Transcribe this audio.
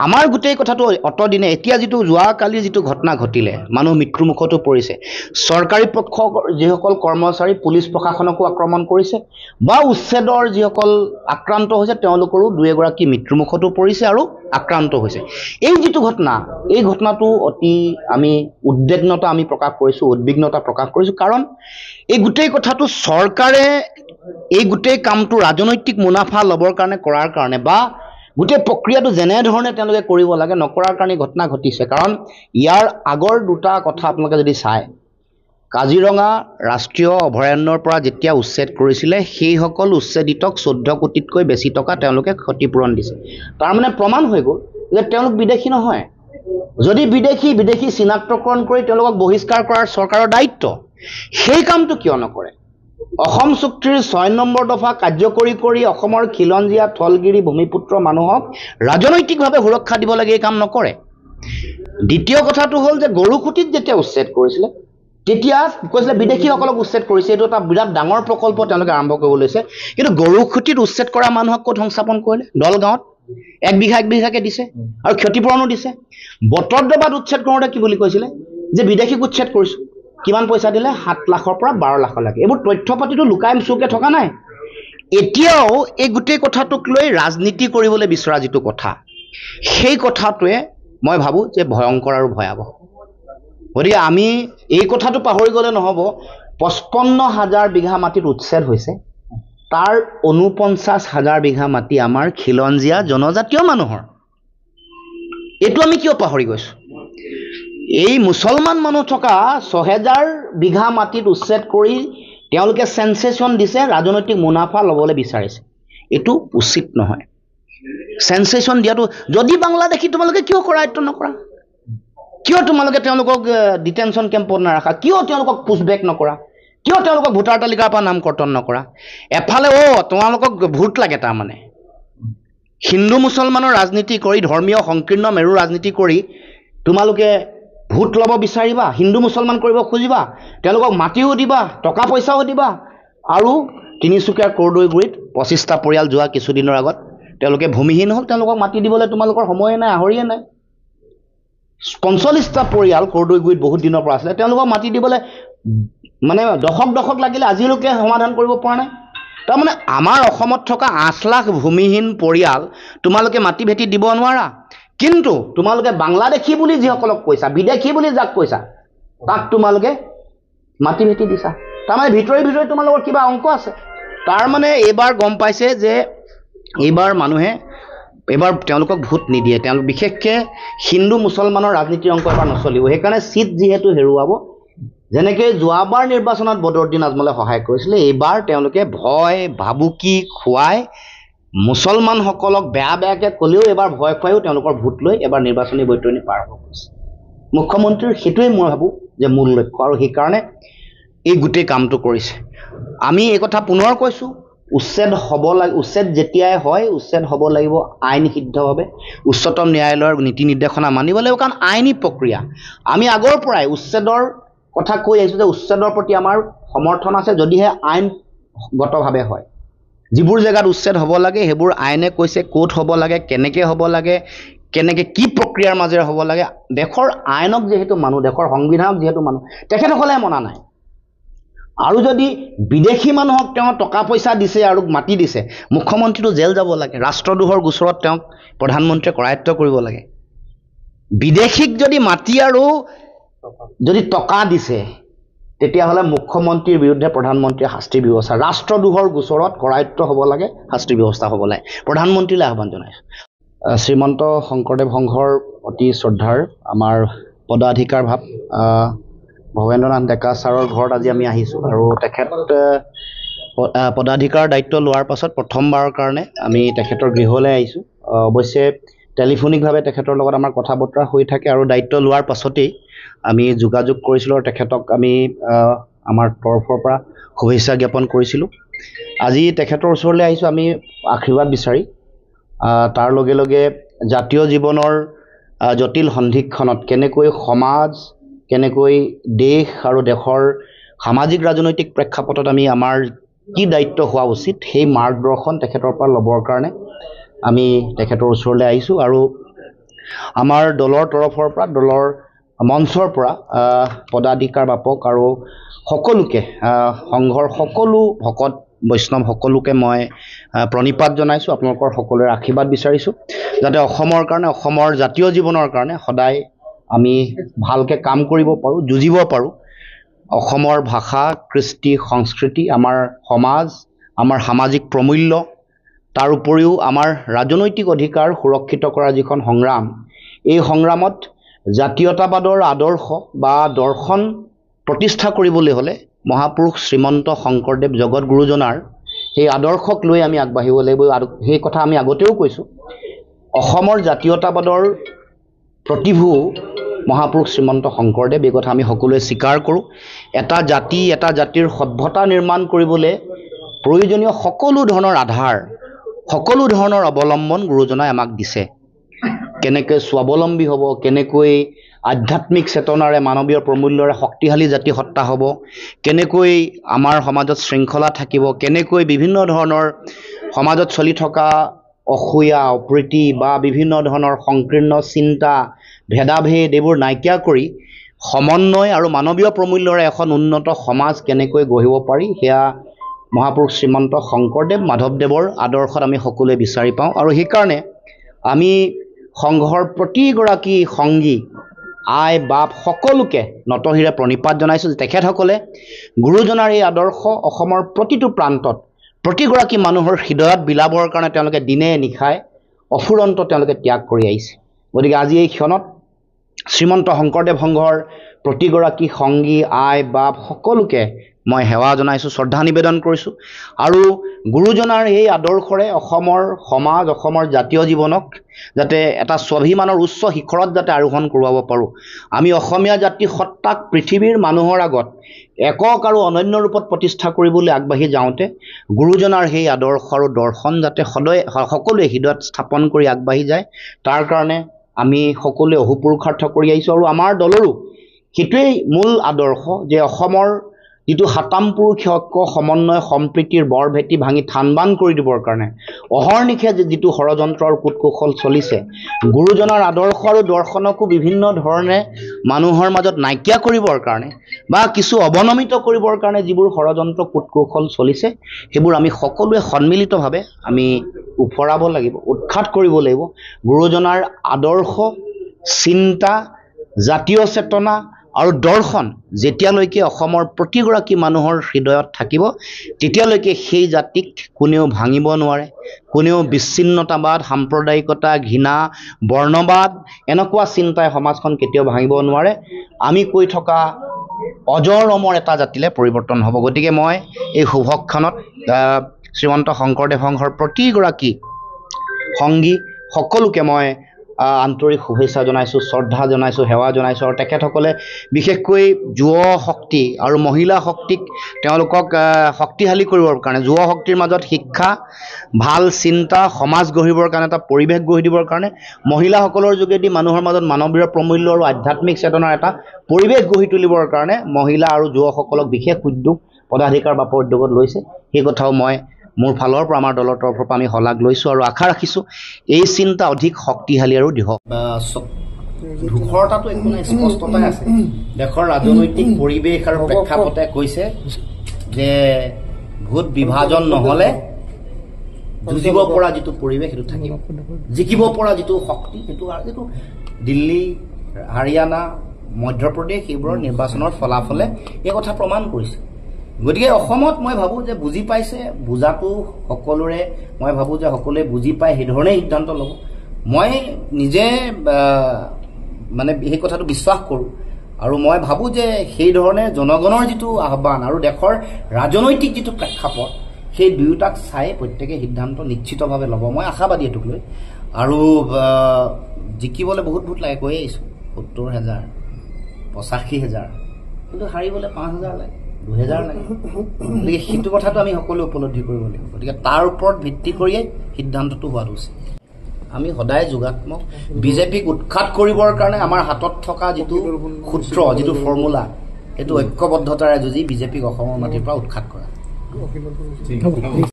আমাৰ গোটেই কথাটো অতদিনে এতিয়া যিটো যোৱাকালি যিটো ঘটনা ঘটিলে মানুহ মৃত্যুমুখতো পৰিছে চৰকাৰী পক্ষ যিসকল কৰ্মচাৰী পুলিচ প্ৰশাসনকো আক্ৰমণ কৰিছে বা উচ্ছেদৰ যিসকল আক্ৰান্ত হৈছে তেওঁলোকৰো দুই এগৰাকী মৃত্যুমুখতো পৰিছে আৰু আক্ৰান্ত হৈছে এই যিটো ঘটনা এই ঘটনাটো অতি আমি উদ্বিগ্নতা আমি প্ৰকাশ কৰিছোঁ উদ্বিগ্নতা প্ৰকাশ কৰিছোঁ কাৰণ এই গোটেই কথাটো চৰকাৰে এই গোটেই কামটো ৰাজনৈতিক মুনাফা ল'বৰ কাৰণে কৰাৰ কাৰণে বা গোটেই প্ৰক্ৰিয়াটো যেনেধৰণে তেওঁলোকে কৰিব লাগে নকৰাৰ কাৰণে ঘটনা ঘটিছে কাৰণ ইয়াৰ আগৰ দুটা কথা আপোনালোকে যদি চায় কাজিৰঙা ৰাষ্ট্ৰীয় অভয়াৰণ্যৰ পৰা যেতিয়া উচ্ছেদ কৰিছিলে সেইসকল উচ্ছেদিতক 14 কোটিতকৈ বেছি টকা তেওঁলোকে ক্ষতিপূৰণ দিছে তাৰমানে প্ৰমাণ হৈ গ'ল যে তেওঁলোক বিদেশী নহয় যদি বিদেশী চিনাক্তকৰণ কৰি তেওঁলোকক বহিষ্কাৰ কৰাৰ চৰকাৰৰ দায়িত্ব সেই কামটো কিয় নকৰে অসম চুক্তিৰ 6 নম্বৰ দফা কাৰ্যকৰী কৰি অসমৰ খিলঞ্জীয়া থলগিৰি ভূমিপুত্ৰ মানুহক ৰাজনৈতিকভাৱে সুৰক্ষা দিব লাগে এই কাম নকৰে দ্বিতীয় কথাটো হ'ল যে গৰুখুটিত যেতিয়া উচ্ছেদ কৰিছিলে তেতিয়া কৈছিলে বিদেশীসকলক উচ্ছেদ কৰিছে এইটো এটা বিৰাট ডাঙৰ প্ৰকল্প তেওঁলোকে আৰম্ভ কৰিব লৈছে কিন্তু গৰুখুটিত উচ্ছেদ কৰা মানুহক ক'ত সংস্থাপন কৰিলে দলগাঁৱত 1 বিঘাকে দিছে আৰু ক্ষতিপূৰণো দিছে বটদ্ৰৱাত উচ্ছেদ কৰোঁতে কি বুলি কৈছিলে যে বিদেশীক উচ্ছেদ কৰিছোঁ কিমান পইচা দিলে 7 লাখৰ পৰা 12 লাখলৈকে এইবোৰ তথ্য পাতিটো লুকাই চুকে থকা নাই এতিয়াও এই গোটেই কথাটোক লৈ ৰাজনীতি কৰিবলৈ বিচৰা যিটো কথা সেই কথাটোৱে মই ভাবোঁ যে ভয়ংকৰ আৰু ভয়াৱহ গতিকে আমি এই কথাটো পাহৰি গ'লে নহ'ব 55,000 বিঘা মাটিত উচ্ছেদ হৈছে তাৰ 49,000 বিঘা মাটি আমাৰ খিলঞ্জীয়া জনজাতীয় মানুহৰ এইটো আমি কিয় পাহৰি গৈছোঁ এই মুছলমান মানুহ থকা 6,000 বিঘা মাটিত উচ্ছেদ কৰি তেওঁলোকে সেন্সেশন দিছে ৰাজনৈতিক মুনাফা ল'বলৈ বিচাৰিছে এইটো উচিত নহয় সেন্সেশন দিয়াটো যদি বাংলাদেশী তোমালোকে কিয় কৰায়ত্ব নকৰা কিয় তোমালোকে তেওঁলোকক ডিটেনশ্যন কেম্পত নাৰাখা কিয় তেওঁলোকক পুছবেক নকৰা কিয় তেওঁলোকক ভোটাৰ তালিকাৰ পৰা নাম কৰ্তন নকৰা এফালে তোমালোকক ভোট লাগে তাৰমানে হিন্দু মুছলমানৰ ৰাজনীতি কৰি ধৰ্মীয় সংকীৰ্ণ মেৰু ৰাজনীতি কৰি তোমালোকে ভোট ল'ব বিচাৰিবা হিন্দু মুছলমান কৰিব খুজিবা তেওঁলোকক মাটিও দিবা টকা পইচাও দিবা আৰু তিনিচুকীয়াৰ কৰদৈগুৰিত 25টা পৰিয়াল যোৱা কিছুদিনৰ আগত তেওঁলোকে ভূমিহীন হ'ল তেওঁলোকক মাটি দিবলৈ তোমালোকৰ সময়ে নাই আহৰিয়ে নাই 45টা পৰিয়াল কৰদৈগুৰিত বহুত দিনৰ পৰা আছিলে তেওঁলোকক মাটি দিবলৈ মানে দশক লাগিলে আজিলৈকে সমাধান কৰিব পৰা নাই তাৰমানে আমাৰ অসমত থকা 8 লাখ ভূমিহীন পৰিয়াল তোমালোকে মাটি ভেটি দিব নোৱাৰা কিন্তু তোমালোকে বাংলাদেশী বুলি যিসকলক কৈছা বিদেশী বুলি যাক কৈছা তাক তোমালোকে মাটি ভেটি দিছা তাৰমানে ভিতৰি তোমালোকৰ কিবা অংক আছে তাৰমানে এইবাৰ গম পাইছে যে এইবাৰ মানুহে এইবাৰ তেওঁলোকক ভোট নিদিয়ে তেওঁলোক বিশেষকৈ হিন্দু মুছলমানৰ ৰাজনীতিৰ অংক এবাৰ নচলিব সেইকাৰণে চিট যিহেতু হেৰুৱাব যেনেকৈ যোৱাবাৰ নিৰ্বাচনত বদৰুদ্দিন আজমলে সহায় কৰিছিলে এইবাৰ তেওঁলোকে ভয় ভাবুকি খুৱাই মুছলমানসকলক বেয়াকৈ ক'লেও এবাৰ ভয় খুৱাইও তেওঁলোকৰ ভোট লৈ এবাৰ নিৰ্বাচনী বৈতৰণি পাৰ হ'ব গৈছে মুখ্যমন্ত্ৰীৰ সেইটোৱে মই ভাবোঁ যে মূল লক্ষ্য আৰু সেইকাৰণে এই গোটেই কামটো কৰিছে আমি এই কথা পুনৰ কৈছোঁ উচ্ছেদ হ'ব লাগে উচ্ছেদ যেতিয়াই হয় উচ্ছেদ হ'ব লাগিব আইন সিদ্ধভাৱে উচ্চতম ন্যায়ালয়ৰ নীতি নিৰ্দেশনা মানিব লাগিব কাৰণ আইনী প্ৰক্ৰিয়া আমি আগৰ পৰাই উচ্ছেদৰ কথা কৈ আহিছোঁ যে উচ্ছেদৰ প্ৰতি আমাৰ সমৰ্থন আছে যদিহে আইনগতভাৱে হয় যিবোৰ জেগাত উচ্ছেদ হ'ব লাগে সেইবোৰ আইনে কৈছে ক'ত হ'ব লাগে কেনেকৈ হ'ব লাগে কেনেকৈ কি প্ৰক্ৰিয়াৰ মাজেৰে হ'ব লাগে দেশৰ আইনক যিহেতু মানুহ দেশৰ সংবিধানক যিহেতু মানুহ তেখেতসকলে মনা নাই আৰু যদি বিদেশী মানুহক তেওঁ টকা পইচা দিছে আৰু মাটি দিছে মুখ্যমন্ত্ৰীটো জেল যাব লাগে ৰাষ্ট্ৰদ্ৰোহৰ গোচৰত তেওঁক প্ৰধানমন্ত্ৰীয়ে কৰায়ত্ব কৰিব লাগে বিদেশীক যদি মাটি আৰু যদি টকা দিছে তেতিয়াহ'লে মুখ্যমন্ত্ৰীৰ বিৰুদ্ধে প্ৰধানমন্ত্ৰীয়ে শাস্তিৰ ব্যৱস্থা ৰাষ্ট্ৰদ্ৰোহৰ গোচৰত কৰায়ত্ব হ'ব লাগে শাস্তিৰ ব্যৱস্থা হ'ব লাগে প্ৰধানমন্ত্ৰীলৈ আহ্বান জনাইছোঁ শ্ৰীমন্ত শংকৰদেৱ সংঘৰ অতি শ্ৰদ্ধাৰ আমাৰ পদাধিকাৰ ভাৱ ভৱেন্দ্ৰনাথ ডেকা ছাৰৰ ঘৰত আজি আমি আহিছোঁ আৰু তেখেত পদাধিকাৰ দায়িত্ব লোৱাৰ পাছত প্ৰথমবাৰৰ কাৰণে আমি তেখেতৰ গৃহলৈ আহিছোঁ অৱশ্যে টেলিফোনিকভাৱে তেখেতৰ লগত আমাৰ কথা বতৰা হৈ থাকে আৰু দায়িত্ব লোৱাৰ পাছতেই আমি যোগাযোগ কৰিছিলোঁ আৰু তেখেতক আমি আমাৰ তৰফৰ পৰা শুভেচ্ছা জ্ঞাপন কৰিছিলোঁ আজি তেখেতৰ ওচৰলৈ আহিছোঁ আমি আশীৰ্বাদ বিচাৰি তাৰ লগে লগে জাতীয় জীৱনৰ জটিল সন্ধিক্ষণত কেনেকৈ সমাজ কেনেকৈ দেশ আৰু দেশৰ সামাজিক ৰাজনৈতিক প্ৰেক্ষাপটত আমি আমাৰ কি দায়িত্ব হোৱা উচিত সেই মাৰ্গদৰ্শন তেখেতৰ পৰা ল'বৰ কাৰণে আমি তেখেতৰ ওচৰলৈ আহিছোঁ আৰু আমাৰ দলৰ তৰফৰ পৰা দলৰ মঞ্চৰ পৰা পদাধিকাৰ বাপক আৰু সকলোকে সংঘৰ সকলো ভকত বৈষ্ণৱ সকলোকে মই প্ৰণিপাত জনাইছোঁ। আপোনালোকৰ সকলোৰে আশীৰ্বাদ বিচাৰিছোঁ যাতে অসমৰ কাৰণে অসমৰ জাতীয় জীৱনৰ কাৰণে সদায় আমি ভালকৈ কাম কৰিব পাৰোঁ, যুঁজিব পাৰোঁ। অসমৰ ভাষা, কৃষ্টি, সংস্কৃতি, আমাৰ সমাজ, আমাৰ সামাজিক প্ৰমূল্য, তাৰ উপৰিও আমাৰ ৰাজনৈতিক অধিকাৰ সুৰক্ষিত কৰা যিখন সংগ্ৰাম, এই সংগ্ৰামত জাতীয়তাবাদৰ আদৰ্শ বা দৰ্শন প্ৰতিষ্ঠা কৰিবলৈ হ'লে মহাপুৰুষ শ্ৰীমন্ত শংকৰদেৱ জগত গুৰুজনাৰ সেই আদৰ্শক লৈ আমি আগবাঢ়িব লাগিব। আৰু সেই কথা আমি আগতেও কৈছোঁ, অসমৰ জাতীয়তাবাদৰ প্ৰতিভূ মহাপুৰুষ শ্ৰীমন্ত শংকৰদেৱ, এই কথা আমি সকলোৱে স্বীকাৰ কৰোঁ। এটা জাতি, এটা জাতিৰ সভ্যতা নিৰ্মাণ কৰিবলৈ প্ৰয়োজনীয় সকলো ধৰণৰ আধাৰ, সকলো ধৰণৰ অৱলম্বন গুৰুজনাই আমাক দিছে। কেনেকৈ স্বাৱলম্বী হ'ব, কেনেকৈ আধ্যাত্মিক চেতনাৰে মানৱীয় প্ৰমূল্যৰে শক্তিশালী জাতি সত্তা হ'ব, কেনেকৈ আমাৰ সমাজত শৃংখলা থাকিব, কেনেকৈ বিভিন্ন ধৰণৰ সমাজত চলি থকা অসূয়া, অপ্ৰীতি বা বিভিন্ন ধৰণৰ সংকীৰ্ণ চিন্তা, ভেদাভেদ এইবোৰ নাইকিয়া কৰি সমন্বয় আৰু মানৱীয় প্ৰমূল্যৰে এখন উন্নত সমাজ কেনেকৈ গঢ়িব পাৰি, সেয়া মহাপুৰুষ শ্ৰীমন্ত শংকৰদেৱ মাধৱদেৱৰ আদৰ্শত আমি সকলোৱে বিচাৰি পাওঁ। আৰু সেইকাৰণে আমি সংঘৰ প্ৰতিগৰাকী সংগী, আই বাপ সকলোকে নতশিৰে প্ৰণিপাত জনাইছোঁ যে তেখেতসকলে গুৰুজনাৰ এই আদৰ্শ অসমৰ প্ৰতিটো প্ৰান্তত প্ৰতিগৰাকী মানুহৰ হৃদয়ত বিলাবৰ কাৰণে তেওঁলোকে দিনে নিশাই অফুৰন্ত তেওঁলোকে ত্যাগ কৰি আহিছে। গতিকে আজি এই ক্ষণত শ্ৰীমন্ত শংকৰদেৱ সংঘৰ প্ৰতিগৰাকী সংগী, আই বাপ সকলোকে মই সেৱা জনাইছোঁ, শ্ৰদ্ধা নিবেদন কৰিছোঁ। আৰু গুৰুজনাৰ এই আদৰ্শৰে অসমৰ সমাজ, অসমৰ জাতীয় জীৱনক যাতে এটা স্বাভিমানৰ উচ্চ শিখৰত যাতে আৰোহণ কৰোৱাব পাৰোঁ। আমি অসমীয়া জাতি সত্তাক পৃথিৱীৰ মানুহৰ আগত একক আৰু অনন্য ৰূপত প্ৰতিষ্ঠা কৰিবলৈ আগবাঢ়ি যাওঁতে গুৰুজনাৰ সেই আদৰ্শ আৰু দৰ্শন যাতে সদায় সকলোৱে হৃদয়ত স্থাপন কৰি আগবাঢ়ি যায়, তাৰ কাৰণে আমি সকলোৱে অহোপুৰুষাৰ্থ কৰি আহিছোঁ। আৰু আমাৰ দলৰো সেইটোৱেই মূল আদৰ্শ যে অসমৰ যিটো সাতামপুৰুষীয় ঐক্য, সমন্বয়, সম্প্ৰীতিৰ বৰ ভেটি ভাঙি থানবান কৰি দিবৰ কাৰণে অহৰ্নিশে যিটো ষড়যন্ত্ৰ আৰু কূটকৌশল চলিছে, গুৰুজনাৰ আদৰ্শ আৰু দৰ্শনকো বিভিন্ন ধৰণে মানুহৰ মাজত নাইকিয়া কৰিবৰ কাৰণে বা কিছু অৱনমিত কৰিবৰ কাৰণে যিবোৰ ষড়যন্ত্ৰ কূটকৌশল চলিছে, সেইবোৰ আমি সকলোৱে সন্মিলিতভাৱে আমি উফৰাব লাগিব, উৎখাত কৰিব লাগিব। গুৰুজনাৰ আদৰ্শ, চিন্তা, জাতীয় চেতনা আৰু দৰ্শন যেতিয়ালৈকে অসমৰ প্ৰতিগৰাকী মানুহৰ হৃদয়ত থাকিব, তেতিয়ালৈকে সেই জাতিক কোনেও ভাঙিব নোৱাৰে। কোনেও বিচ্ছিন্নতাবাদ, সাম্প্ৰদায়িকতা, ঘৃণা, বৰ্ণবাদ এনেকুৱা চিন্তাই সমাজখন কেতিয়াও ভাঙিব নোৱাৰে। আমি কৈ থকা অজৰ অমৰ এটা জাতিলৈ পৰিৱৰ্তন হ'ব। গতিকে মই এই শুভক্ষণত শ্ৰীমন্ত শংকৰদেৱ সংঘৰ প্ৰতিগৰাকী সংগী সকলোকে মই আন্তৰিক শুভেচ্ছা জনাইছোঁ, শ্ৰদ্ধা জনাইছোঁ, সেৱা জনাইছোঁ। আৰু তেখেতসকলে বিশেষকৈ যুৱ শক্তি আৰু মহিলা শক্তিক তেওঁলোকক শক্তিশালী কৰিবৰ কাৰণে, যুৱ শক্তিৰ মাজত শিক্ষা, ভাল চিন্তা, সমাজ গঢ়িবৰ কাৰণে এটা পৰিৱেশ গঢ়ি দিবৰ কাৰণে, মহিলাসকলৰ যোগেদি মানুহৰ মাজত মানৱীয় প্ৰমূল্য আৰু আধ্যাত্মিক চেতনাৰ এটা পৰিৱেশ গঢ়ি তুলিবৰ কাৰণে মহিলা আৰু যুৱকসকলক বিশেষ উদ্যোগ পদাধিকাৰ বাপৰ উদ্যোগত লৈছে। সেই কথাও মই মোৰ ফালৰ পৰা, আমাৰ দলৰ তৰফৰ পৰা আমি শলাগ লৈছোঁ আৰু আশা ৰাখিছোঁ এই চিন্তা অধিক শক্তিশালী আৰু দৃঢ়। ধূসৰতাটো একো নাই, স্পষ্টতাই আছে। দেশৰ ৰাজনৈতিক পৰিৱেশ আৰু প্ৰেক্ষাপটে কৈছে যে ভোট বিভাজন নহ'লে যুঁজিব পৰা যিটো পৰিৱেশ সেইটো থাকিব, জিকিব পৰা যিটো শক্তি সেইটো দিল্লী, হাৰিয়ানা, মধ্যপ্ৰদেশ এইবোৰৰ নিৰ্বাচনৰ ফলাফলে এই কথা প্ৰমাণ কৰিছে। গতিকে অসমত মই ভাবোঁ যে বুজি পাইছে, বুজাটো সকলোৰে, মই ভাবোঁ যে সকলোৱে বুজি পাই সেইধৰণেই সিদ্ধান্ত ল'ব। মই নিজে মানে সেই কথাটো বিশ্বাস কৰোঁ আৰু মই ভাবোঁ যে সেইধৰণে জনগণৰ যিটো আহ্বান আৰু দেশৰ ৰাজনৈতিক যিটো প্ৰেক্ষাপট, সেই দুয়োটাক চাই প্ৰত্যেকে সিদ্ধান্ত নিশ্চিতভাৱে ল'ব। মই আশাবাদী এইটোক লৈ। আৰু জিকিবলৈ বহুত ভোট লাগে, কৈয়ে আহিছোঁ, ৭০,০০০, ৮৫,০০০, কিন্তু হাৰিবলৈ ৫,০০০ লাগে, ২,০০০ লাগে। গতিকে সেইটো কথাটো আমি সকলোৱে উপলব্ধি কৰিব লাগিব। গতিকে তাৰ ওপৰত ভিত্তি কৰিয়ে সিদ্ধান্তটো হোৱাটো উচিত। আমি সদায় যোগাত্মক। বিজেপিক উৎখাত কৰিবৰ কাৰণে আমাৰ হাতত থকা যিটো সূত্ৰ, যিটো ফৰ্মুলা, সেইটো ঐক্যবদ্ধতাৰে যুঁজি বিজেপিক অসমৰ মাটিৰ পৰা উৎখাত কৰা।